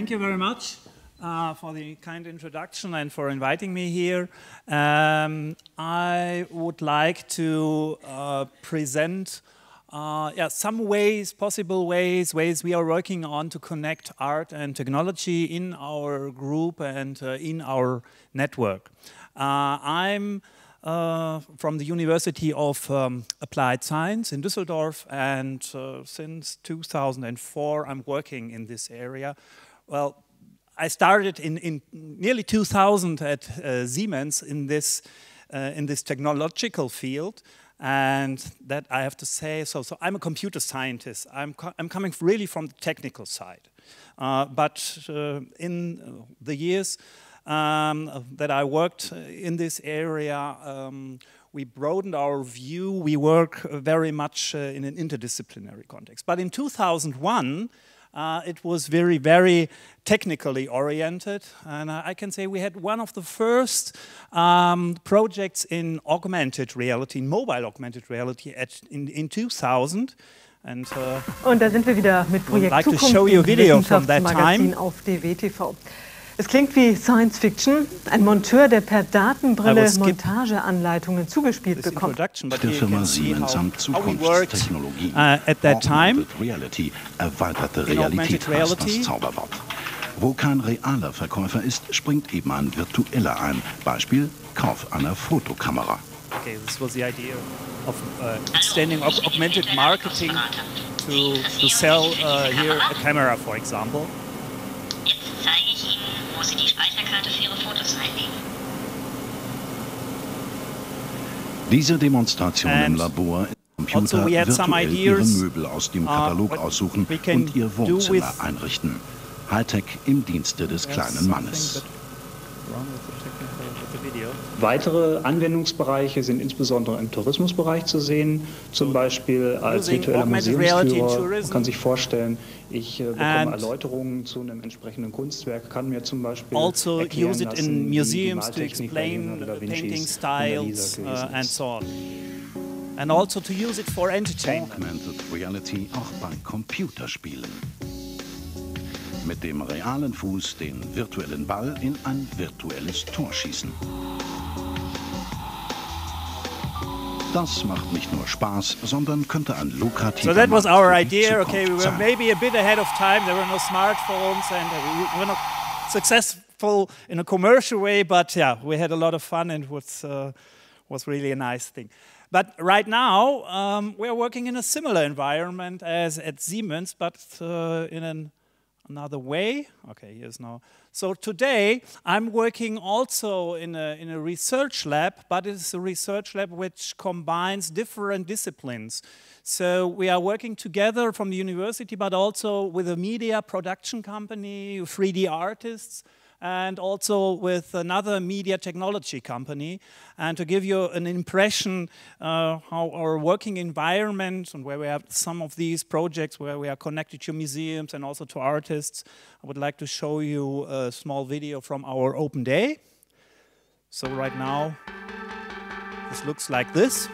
thank you very much for the kind introduction and for inviting me here. I would like to present some ways, possible ways we are working on to connect art and technology in our group and in our network. I'm from the University of Applied Science in Düsseldorf, and since 2004 I'm working in this area. Well, I started in nearly 2000 at Siemens in this technological field, and that I have to say, so I'm a computer scientist. I'm coming really from the technical side, but in the years that I worked in this area, we broadened our view. We work very much in an interdisciplinary context. But in 2001, it was very, very technically oriented, and I can say we had one of the first projects in augmented reality, in mobile augmented reality in 2000. Und da sind wir wieder mit Projekt like Zukunft, dem Wissenschaftsmagazin auf DWTV. Es klingt wie Science Fiction. Ein Monteur, der per Datenbrille Montageanleitungen zugespielt bekommt. Der Firma Siemens am Zukunftstechnologie. Augmented Reality, erweiterte Realität heißt das Zauberwort. Wo kein realer Verkäufer ist, springt eben ein virtueller ein. Beispiel: Kauf einer Fotokamera. Okay, this was the idea of extending augmented marketing to sell here a camera, for example. Jetzt zeige ich Ihnen, wo Sie die Speicherkarte für Ihre Fotos einlegen. Diese Demonstration im Labor ist Computer virtuell ihre Möbel aus dem Katalog aussuchen und ihr Wohnzimmer einrichten. Hightech im Dienste des kleinen Mannes. Weitere Anwendungsbereiche sind insbesondere im Tourismusbereich zu sehen, zum Beispiel als virtueller Museumsführer. Man kann sich vorstellen, ich bekomme Erläuterungen zu einem entsprechenden Kunstwerk, kann mir zum Beispiel erklären lassen, wie die Maltechnik bei Leonardo da Vincis Mona Lisa gewesen ist. And also to use it for entertainment. Augmented Reality auch bei Computerspielen. Mit dem realen Fuß den virtuellen Ball in ein virtuelles Tor schießen. Das macht nicht nur Spaß, sondern könnte ein lukrativer So that was our idea. Okay, we were maybe a bit ahead of time. There were no smartphones and we were not successful in a commercial way, but yeah, we had a lot of fun and it was really a nice thing. But right now, we are working in a similar environment as at Siemens, but in another way. Okay, here's now. So today I'm working also in a research lab, but it's a research lab which combines different disciplines. So we are working together from the university, but also with a media production company, 3D artists, and also with another media technology company. And to give you an impression how our working environment and where we have some of these projects where we are connected to museums and also to artists, I would like to show you a small video from our open day. So right now, this looks like this.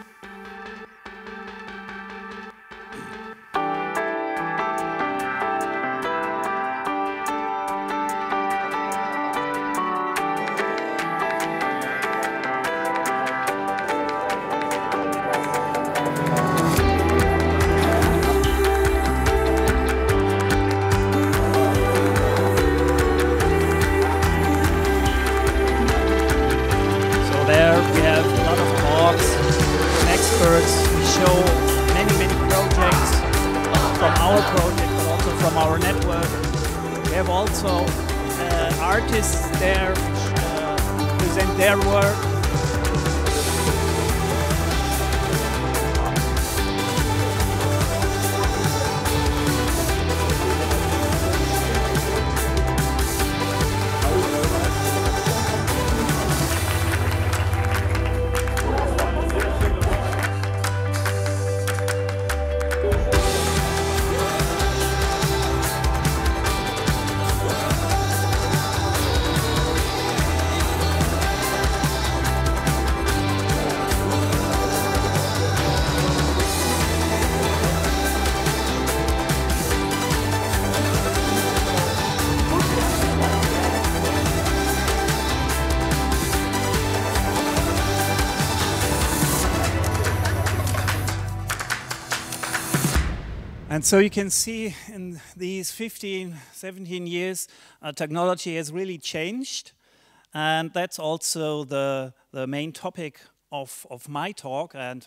Artists there present their work. And so you can see in these 15, 17 years, technology has really changed. And that's also the main topic of my talk. And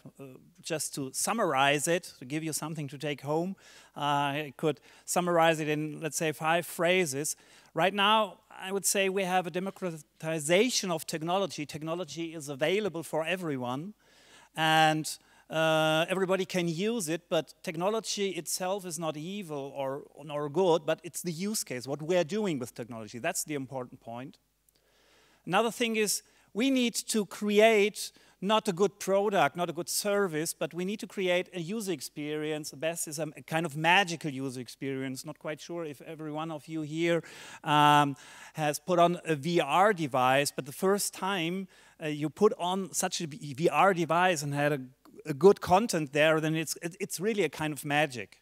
just to summarize it, to give you something to take home, I could summarize it in, let's say, 5 phrases. Right now, I would say we have a democratization of technology. Technology is available for everyone. And everybody can use it, but technology itself is not evil or good, but it's the use case, what we're doing with technology. That's the important point. Another thing is we need to create not a good product, not a good service, but we need to create a user experience. The best is a kind of magical user experience. Not quite sure if every one of you here has put on a VR device, but the first time you put on such a VR device and had a good content there, then it's really a kind of magic.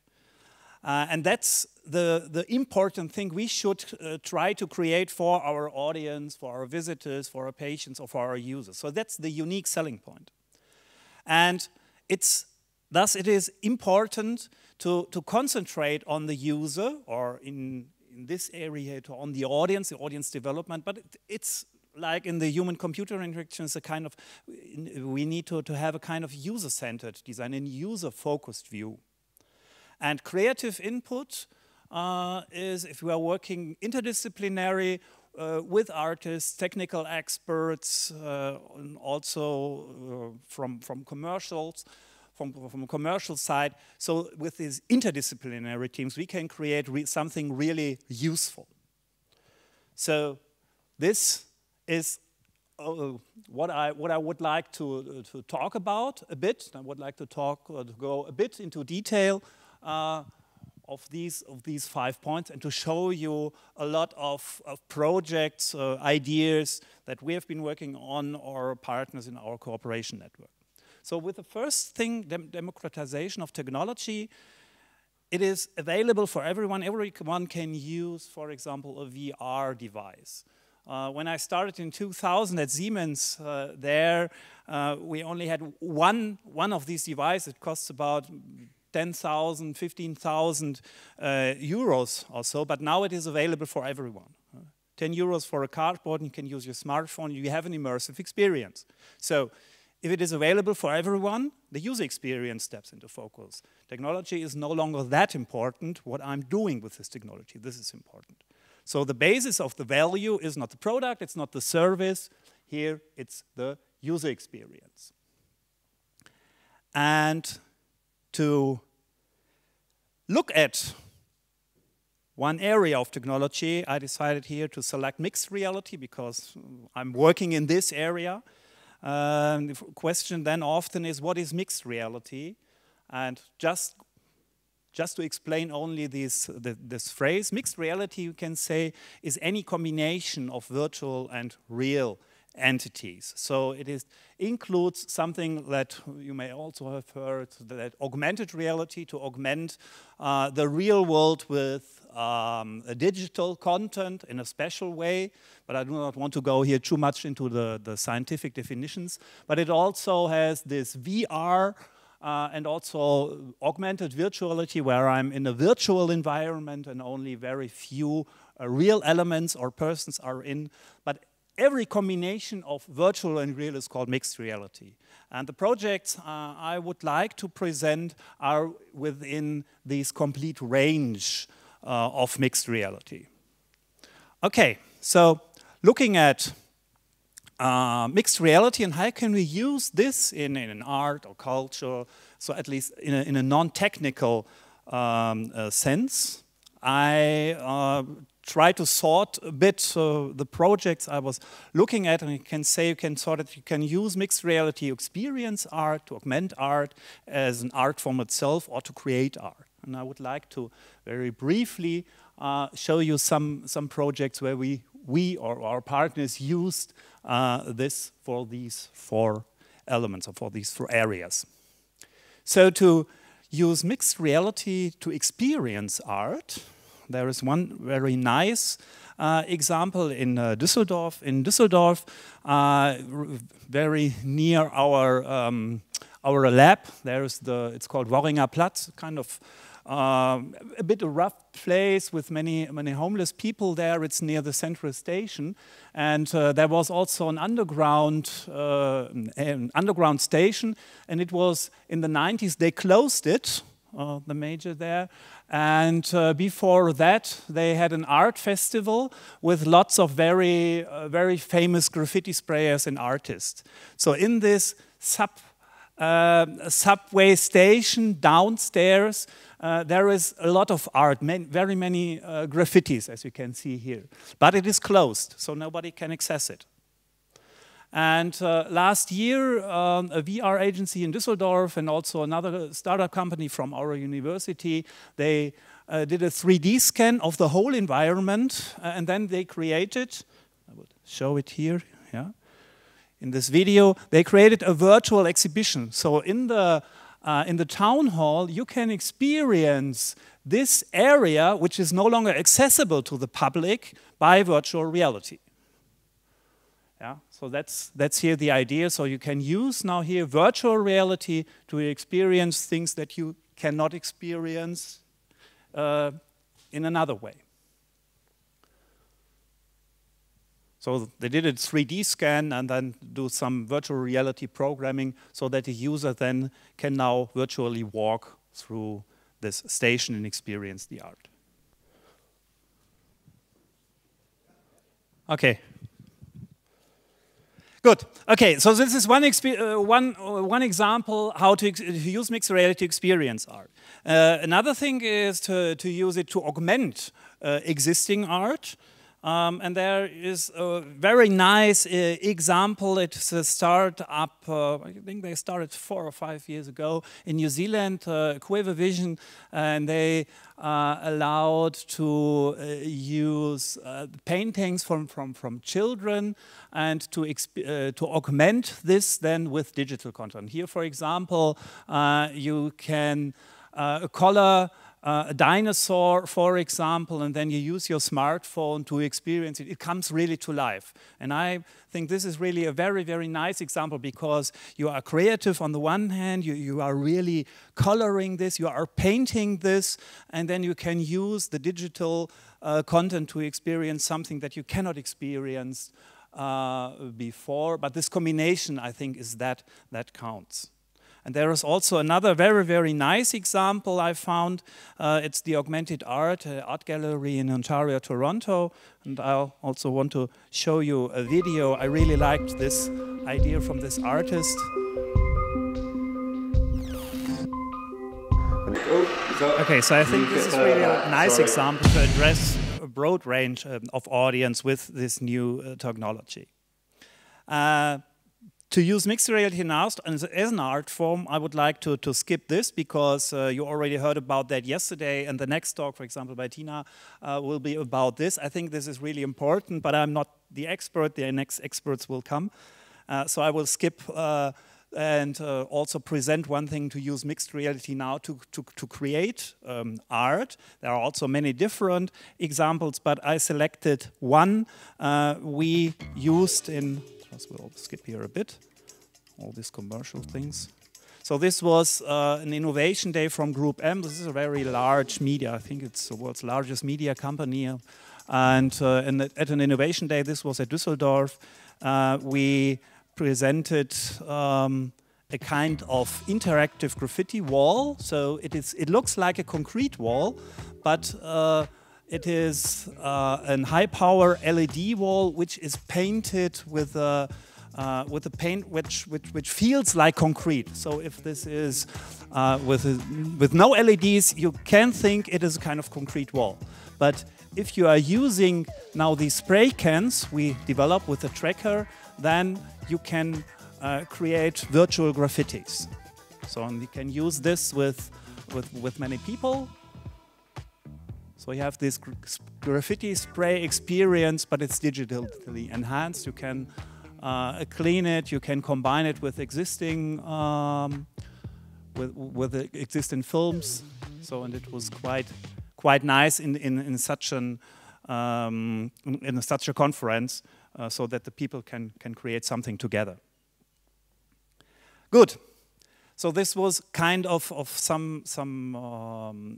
And that's the important thing we should try to create for our audience, for our visitors, for our patients, or for our users. So that's the unique selling point. And thus it is important to concentrate on the user, or in this area on the audience development, but it's like in the human-computer interaction, it's a kind of, we need to have a kind of user-centered design, a user-focused view. And creative input is, if we are working interdisciplinary with artists, technical experts, and also from commercials, from a commercial side. So with these interdisciplinary teams, we can create something really useful. So this is what I would like to talk about a bit. I would like to go a bit into detail of these 5 points, and to show you a lot of projects, ideas that we have been working on, or partners in our cooperation network. So with the first thing, democratization of technology, it is available for everyone. Everyone can use, for example, a VR device. When I started in 2000 at Siemens, we only had one of these devices. It costs about 10,000, 15,000 euros or so, but now it is available for everyone. 10 euros for a cardboard, and you can use your smartphone, you have an immersive experience. So if it is available for everyone, the user experience steps into focus. Technology is no longer that important. What I'm doing with this technology, this is important. So the basis of the value is not the product, it's not the service. Here, it's the user experience. And to look at one area of technology, I decided here to select mixed reality because I'm working in this area. The question then often is, what is mixed reality? And just to explain only this phrase, mixed reality, you can say, is any combination of virtual and real entities. So it includes something that you may also have heard, that augmented reality, to augment the real world with a digital content in a special way. But I do not want to go here too much into the scientific definitions. But it also has this VR and also augmented virtuality, where I'm in a virtual environment and only very few real elements or persons are in. But every combination of virtual and real is called mixed reality. And the projects I would like to present are within this complete range of mixed reality. Okay, so looking at mixed reality and how can we use this in an art or culture, so at least in a non-technical sense, I try to sort a bit the projects I was looking at, and you can sort it, you can use mixed reality experience art to augment art as an art form itself, or to create art. And I would like to very briefly show you some projects where we or our partners used this for these 4 elements, or for these 4 areas. So to use mixed reality to experience art, there is one very nice example in Düsseldorf. In Düsseldorf, very near our lab, there is it's called Worringer Platz, kind of a bit a rough place with many homeless people there. It's near the central station, and there was also an underground station, and it was in the 90s. They closed it, the major there, and before that they had an art festival with lots of very famous graffiti sprayers and artists. So in this subway station downstairs, there is a lot of art, very many graffitis, as you can see here. But it is closed, so nobody can access it. And last year, a VR agency in Düsseldorf and also another startup company from our university, they did a 3D scan of the whole environment, and then they created, I will show it here, yeah. In this video, they created a virtual exhibition. So in the town hall, you can experience this area, which is no longer accessible to the public, by virtual reality. Yeah, so that's here the idea. So you can use now here virtual reality to experience things that you cannot experience in another way. So they did a 3D scan and then do some virtual reality programming so that the user then can now virtually walk through this station and experience the art. Okay. Good. Okay, so this is one example how to use mixed reality to experience art. Another thing is to use it to augment existing art. And there is a very nice example. It's a startup, I think they started 4 or 5 years ago in New Zealand, Quiver Vision, and they allowed to use paintings from children and to augment this then with digital content. Here, for example, you can color a dinosaur, for example, and then you use your smartphone to experience it. It comes really to life. And I think this is really a very, very nice example because you are creative on the one hand, you are really coloring this, you are painting this, and then you can use the digital content to experience something that you cannot experience before. But this combination, I think, is that counts. And there is also another very, very nice example I found. It's the Augmented Art Gallery in Ontario, Toronto. And I also want to show you a video. I really liked this idea from this artist. Okay, so I think this is really a nice example to address a broad range of audience with this new technology. To use mixed reality now as an art form, I would like to skip this because you already heard about that yesterday, and the next talk, for example, by Tina, will be about this. I think this is really important, but I'm not the expert. The next experts will come. So I will skip and also present one thing to use mixed reality now to create art. There are also many different examples, but I selected one we used in... We'll skip here a bit, all these commercial things. So this was an innovation day from Group M. This is a very large media. I think it's the world's largest media company. And at an innovation day, this was at Düsseldorf, we presented a kind of interactive graffiti wall. So it looks like a concrete wall, but it is a high-power LED wall which is painted with a paint which feels like concrete. So if this is with no LEDs, you can think it is a kind of concrete wall. But if you are using now these spray cans we develop with a tracker, then you can create virtual graffitis. So you can use this with many people. So you have this graffiti spray experience, but it's digitally enhanced. You can clean it. You can combine it with existing with existing films. So and it was quite nice in such a conference, so that the people can create something together. Good. So this was kind of some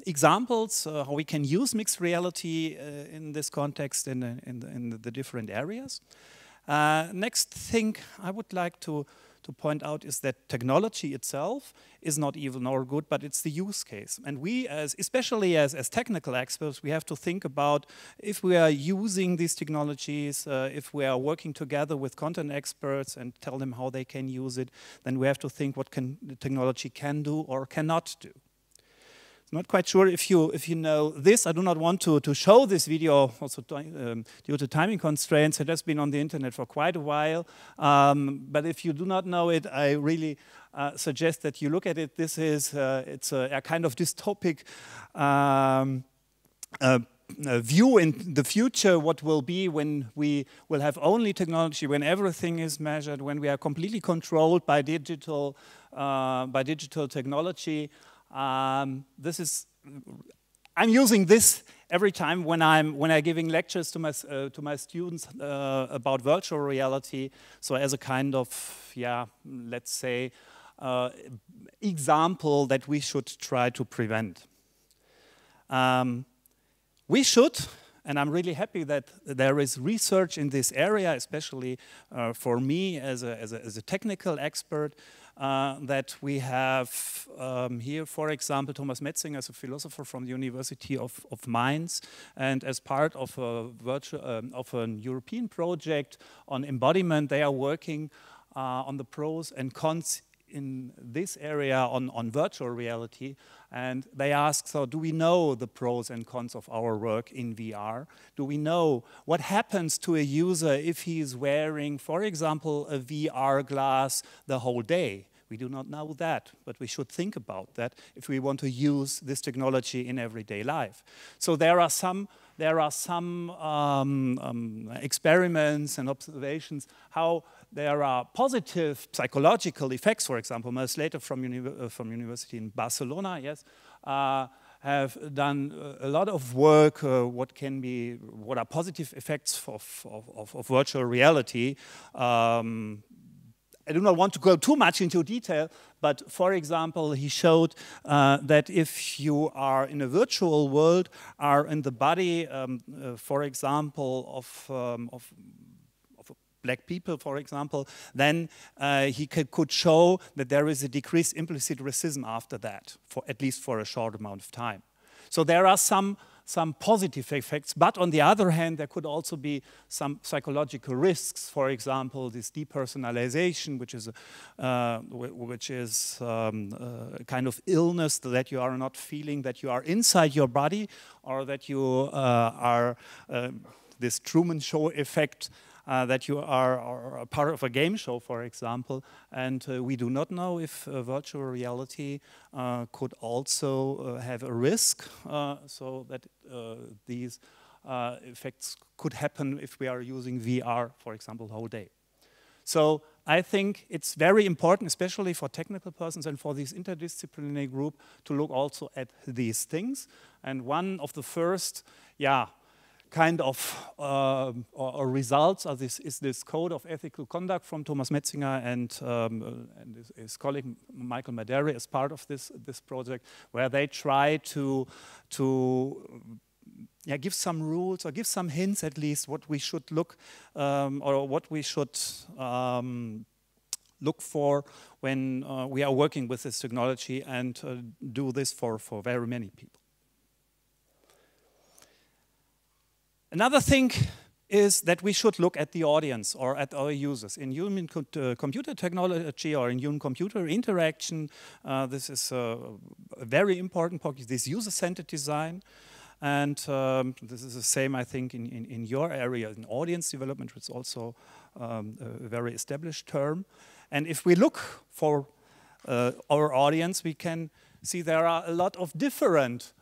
examples how we can use mixed reality in this context in the different areas. Next thing I would like to point out is that technology itself is not evil nor good, but it's the use case. And we, especially as technical experts, we have to think about if we are using these technologies, if we are working together with content experts and tell them how they can use it, then we have to think what the technology can do or cannot do. Not quite sure if you know this. I do not want to show this video also due to timing constraints. It has been on the internet for quite a while. But if you do not know it, I really suggest that you look at it. This is it's a kind of dystopic view in the future, what will be when we will have only technology, when everything is measured, when we are completely controlled by digital technology. I'm using this every time when I'm giving lectures to my students about virtual reality. So as a kind of, yeah, let's say, example that we should try to prevent. We should, and I'm really happy that there is research in this area, especially for me as a technical expert. That we have here, for example, Thomas Metzinger is a philosopher from the University of Mainz, and as part of a European project on embodiment, they are working on the pros and cons in this area on virtual reality, and they ask, so do we know the pros and cons of our work in VR? Do we know what happens to a user if he is wearing, for example, a VR glass the whole day? We do not know that, but we should think about that if we want to use this technology in everyday life. So there are some experiments and observations how there are positive psychological effects. For example, Mel Slater from University in Barcelona, yes, have done a lot of work. What are positive effects of virtual reality? I do not want to go too much into detail, but for example, he showed that if you are in a virtual world, are in the body, for example, of black people, for example, then he could show that there is a decreased implicit racism after that, at least for a short amount of time. So there are some positive effects, but on the other hand, there could also be some psychological risks. For example, this depersonalization, which is a kind of illness that you are not feeling that you are inside your body, or that you are this Truman Show effect. That you are a part of a game show, for example, and we do not know if virtual reality could also have a risk, so that these effects could happen if we are using VR, for example, the whole day. So I think it's very important, especially for technical persons and for this interdisciplinary group, to look also at these things. And one of the first, kind of results of this is this code of ethical conduct from Thomas Metzinger and his colleague Michael Maderi as part of this project, where they try to give some rules or give some hints at least what we should look or what we should look for when we are working with this technology, and do this for very many people. Another thing is that we should look at the audience or at our users. In human computer technology or in human-computer interaction, this is a very important point, this user-centered design. And this is the same, I think, in your area. In audience development, it's also a very established term. And if we look for our audience, we can see there are a lot of different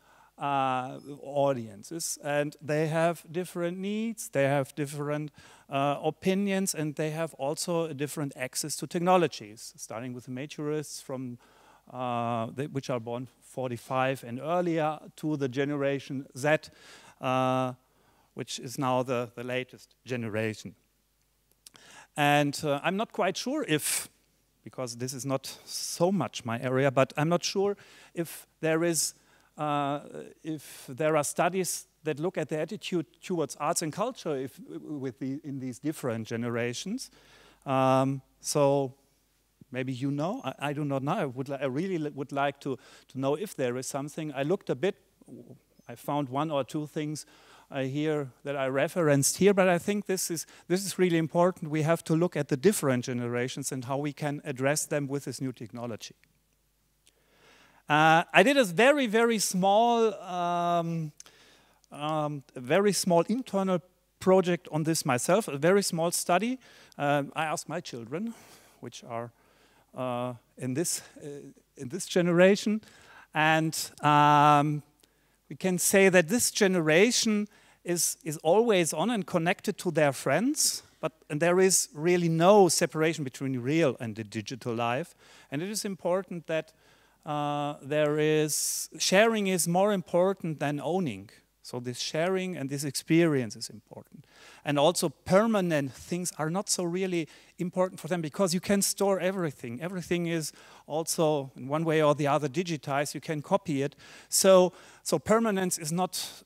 audiences, and they have different needs, they have different opinions, and they have also a different access to technologies, starting with the maturists from which are born 45 and earlier, to the generation Z, which is now the latest generation. And I'm not quite sure if because this is not so much my area, but I'm not sure if there are studies that look at the attitude towards arts and culture in these different generations. So maybe you know, I do not know. I really would like to know if there is something. I looked a bit, I found one or two things here that I referenced here, but I think this is really important. We have to look at the different generations and how we can address them with this new technology. I did a very small internal project on this myself, a very small study. I asked my children, which are in this generation, and we can say that this generation is always on and connected to their friends, and there is really no separation between real and the digital life. And it is important that sharing is more important than owning. So this sharing and this experience is important. And also permanent things are not so really important for them because you can store everything. Everything is also in one way or the other digitized. You can copy it. So permanence is not,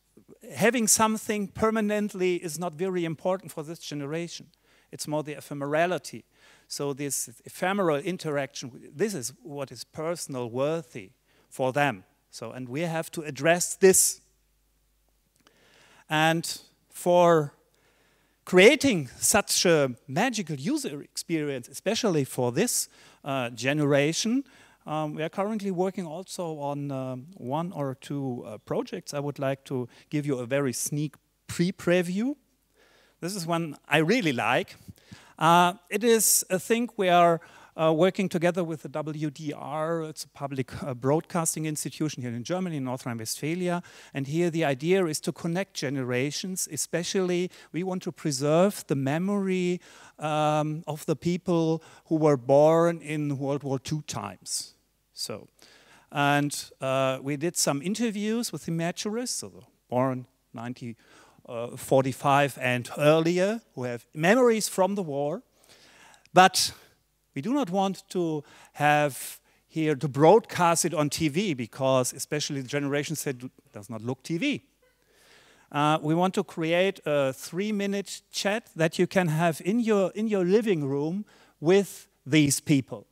having something permanently is not very important for this generation. It's more the ephemerality. So this ephemeral interaction, this is what is personal worthy for them. So, and we have to address this. And for creating such a magical user experience, especially for this generation, we are currently working also on one or two projects. I would like to give you a very sneak pre-preview. This is one I really like. It is a thing we are working together with the WDR. It's a public broadcasting institution here in Germany, in North Rhine-Westphalia. And here the idea is to connect generations. Especially, we want to preserve the memory of the people who were born in World War II times. So, and we did some interviews with imaginarists, so born 1945 and earlier, who have memories from the war. But we do not want to have here to broadcast it on TV because especially the generation said does not look TV. We want to create a 3-minute chat that you can have in your living room with these people.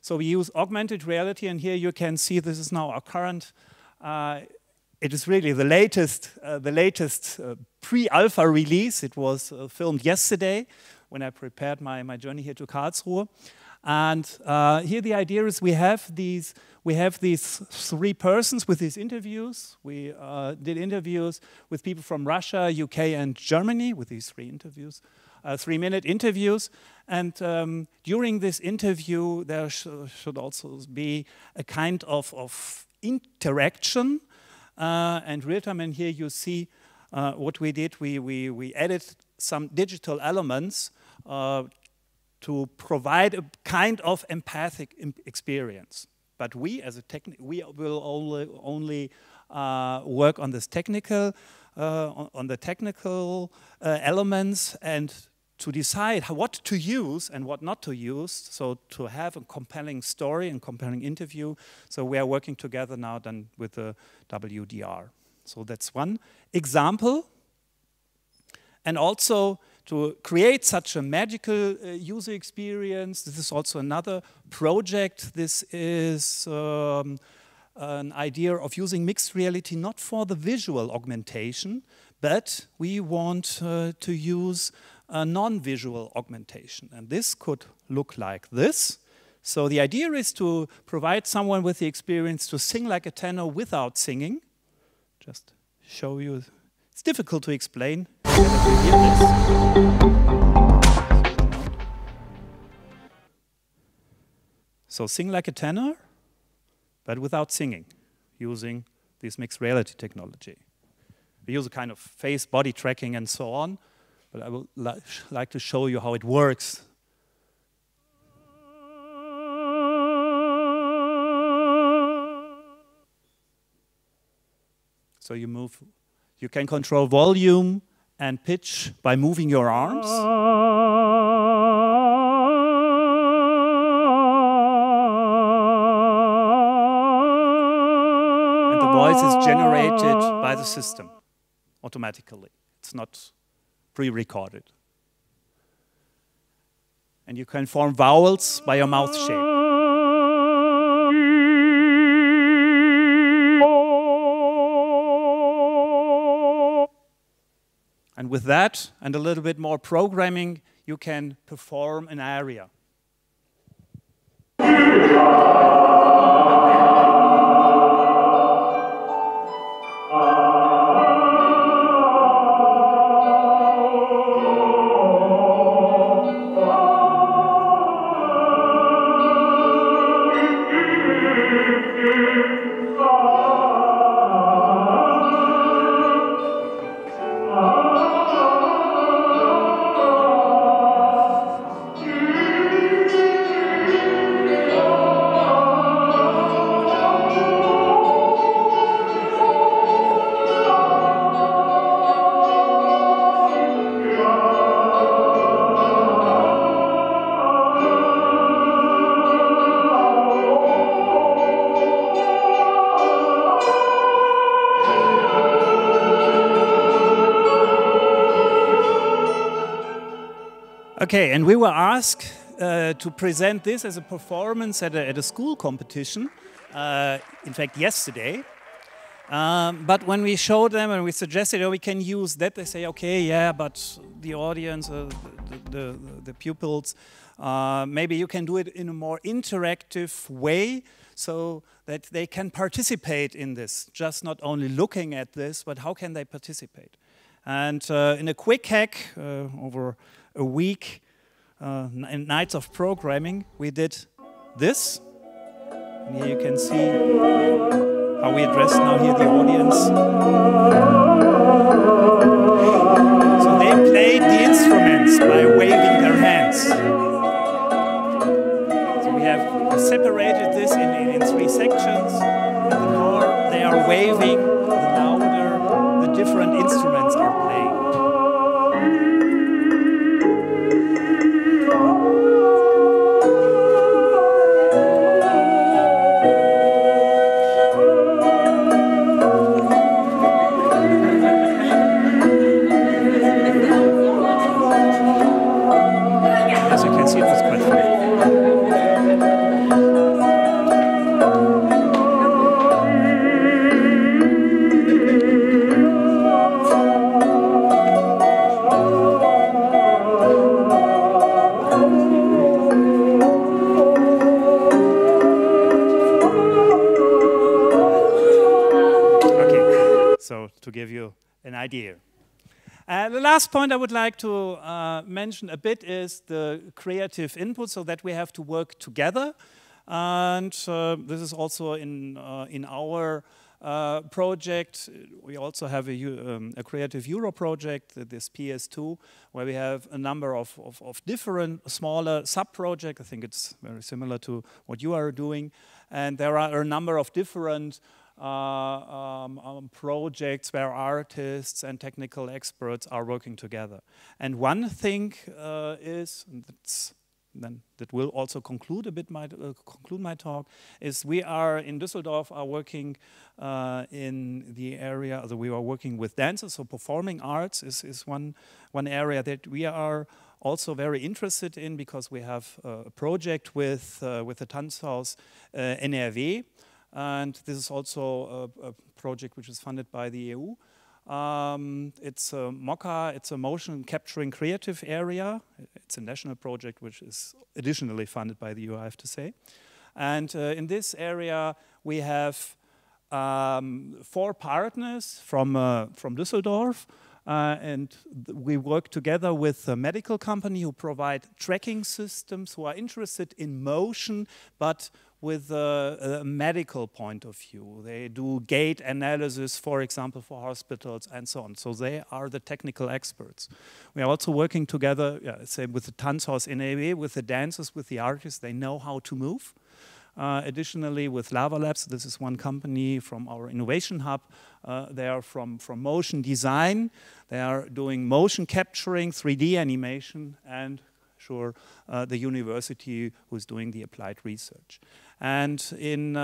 So we use augmented reality, and here you can see this is now our current. It is really the latest pre-alpha release. It was filmed yesterday when I prepared my journey here to Karlsruhe. And here the idea is we have these 3 persons with these interviews. We did interviews with people from Russia, UK, and Germany with these 3 interviews, 3-minute interviews. And during this interview, there should also be a kind of interaction and real time. And here you see what we did. We added some digital elements to provide a kind of empathic experience. But we, as a we will only work on this technical, on the technical elements, and to decide what to use and what not to use. So to have a compelling story and compelling interview. So we are working together now then with the WDR. So that's one example, and also to create such a magical user experience. This is also another project. This is an idea of using mixed reality not for the visual augmentation, but we want to use a non-visual augmentation. And this could look like this. So the idea is to provide someone with the experience to sing like a tenor without singing. Just show you. It's difficult to explain. So sing like a tenor, but without singing, using this mixed reality technology. We use a kind of face, body tracking, and so on, but I would like to show you how it works. So you can control volume and pitch by moving your arms. voice is generated by the system automatically. It's not pre-recorded. And you can form vowels by your mouth shape. And with that, and a little bit more programming, you can perform an aria. Okay, and we were asked to present this as a performance at a school competition, in fact yesterday. But when we showed them and we suggested, oh, we can use that, they say, okay, yeah, but the audience, the pupils, maybe you can do it in a more interactive way so that they can participate in this, just not only looking at this, but how can they participate? And in a quick hack over a week, and nights of programming, we did this. And here you can see how we address now here the audience. So they played the instruments by waving their hands. So we have separated this in 3 sections. And the more they are waving, the louder the different instruments are playing. To give you an idea. The last point I would like to mention a bit is the creative input, so that we have to work together. And this is also in our project. We also have a Creative Euro project, this PS2, where we have a number of different smaller sub-projects. I think it's very similar to what you are doing. And there are a number of different projects where artists and technical experts are working together. And one thing is, and that will also conclude a bit conclude my talk, is we are in Düsseldorf are working in the area, we are working with dancers, so performing arts is one area that we are also very interested in, because we have a project with the Tanzhaus NRW. And this is also a project which is funded by the EU. It's a MOCA, it's a motion capturing creative area. It's a national project which is additionally funded by the EU, I have to say. And in this area we have 4 partners from Düsseldorf. And we work together with a medical company who provide tracking systems, who are interested in motion, but with a medical point of view. They do gait analysis, for example, for hospitals and so on. So they are the technical experts. We are also working together, say, with the Tanzhaus NRW, with the dancers, with the artists. They know how to move. Additionally, with Lava Labs, this is one company from our innovation hub. They are from motion design. They are doing motion capturing, 3D animation, and sure the university who's doing the applied research. And in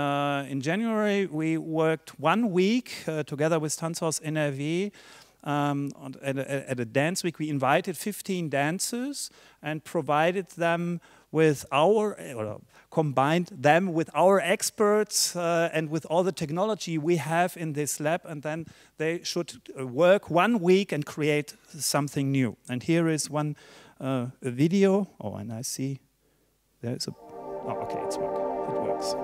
January, we worked 1 week together with Tanzhaus NRW at a dance week. We invited 15 dancers and provided them with combined them with our experts and with all the technology we have in this lab, and then they should work 1 week and create something new. And here is one video. Oh, and I see there's a, oh, okay, it works.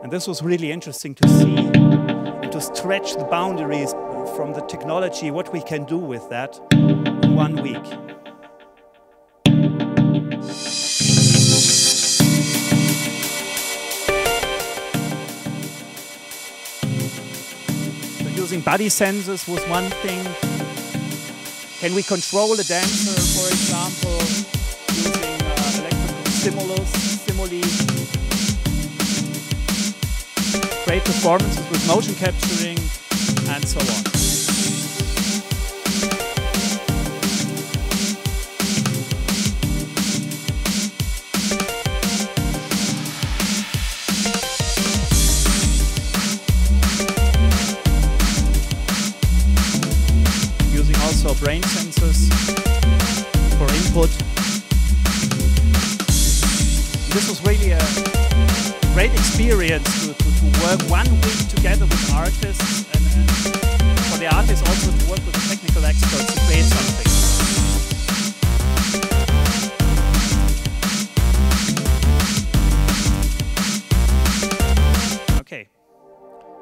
And this was really interesting to see and to stretch the boundaries from the technology, what we can do with that in 1 week. Using body sensors was one thing. Can we control the dancer, for example, using electrical stimuli? Great performances with motion capturing, and so on. Brain sensors for input. This was really a great experience to work 1 week together with artists and for the artists also to work with the technical experts to create something. Okay,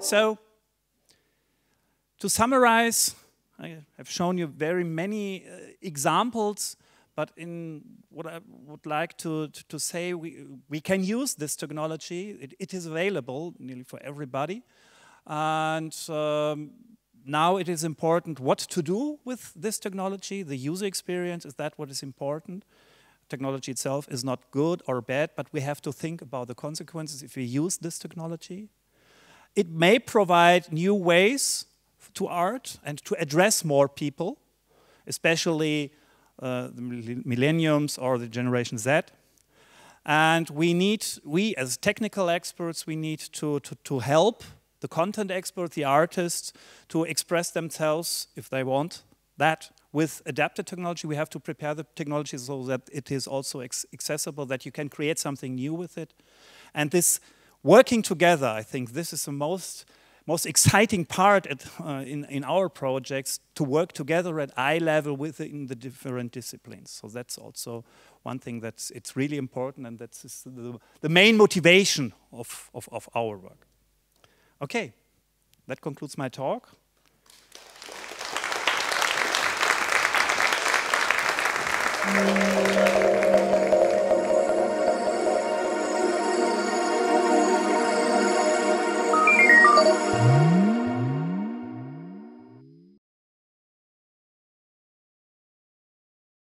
so to summarize, I have shown you very many examples, but in what I would like to say, we can use this technology. It is available nearly for everybody. And now it is important what to do with this technology. The user experience, is that what is important? Technology itself is not good or bad, but we have to think about the consequences if we use this technology. It may provide new ways to art and to address more people, especially the millenniums or the Generation Z. And we as technical experts, we need to help the content experts, the artists, to express themselves if they want that. With adapted technology, we have to prepare the technology so that it is also accessible, that you can create something new with it. And this working together, I think this is the most exciting part in our projects, to work together at eye level within the different disciplines. So that's also one thing it's really important, and that's the main motivation of our work. Okay, that concludes my talk.